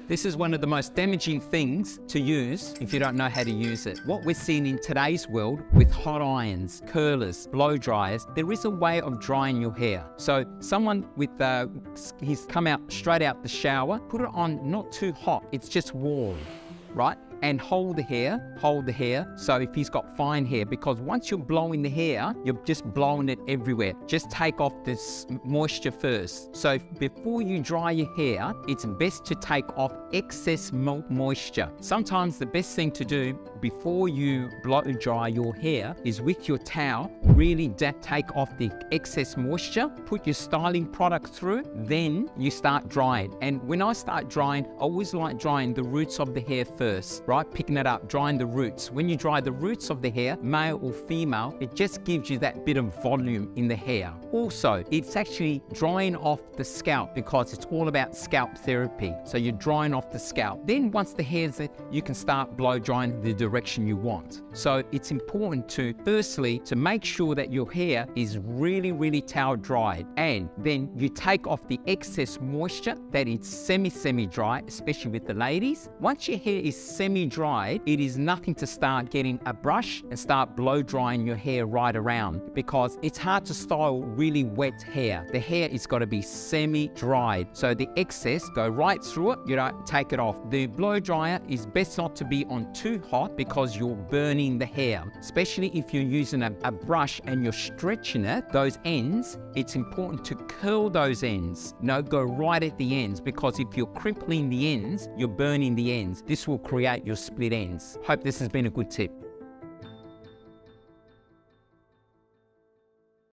This is one of the most damaging things to use if you don't know how to use it. What we're seeing in today's world with hot irons, curlers, blow dryers, there is a way of drying your hair. So someone with, he's come out straight out the shower, put it on not too hot, it's just warm, right? And hold the hair. So if he's got fine hair, because once you're blowing the hair, you're just blowing it everywhere. Just take off this moisture first. So before you dry your hair, it's best to take off excess moisture. Sometimes the best thing to do before you blow dry your hair is with your towel, really take off the excess moisture, put your styling product through, then you start drying. And when I start drying, I always like drying the roots of the hair first. Right, picking it up, drying the roots. When you dry the roots of the hair, male or female, it just gives you that bit of volume in the hair. Also, it's actually drying off the scalp because it's all about scalp therapy. So you're drying off the scalp. Then once the hair's there, you can start blow drying the direction you want. So it's important to, firstly, to make sure that your hair is really, really towel dried. And then you take off the excess moisture that is semi-dry, especially with the ladies. Once your hair is semi-dried, it is nothing to start getting a brush and start blow drying your hair right around, because it's hard to style really wet hair. The hair is got to be semi-dried. So the excess, go right through it, you don't take it off. The blow dryer is best not to be on too hot because you're burning the hair, especially if you're using a brush and you're stretching it, those ends, it's important to curl those ends. No, go right at the ends, because if you're crimpling the ends, you're burning the ends. This will create your split ends. Hope this has been a good tip.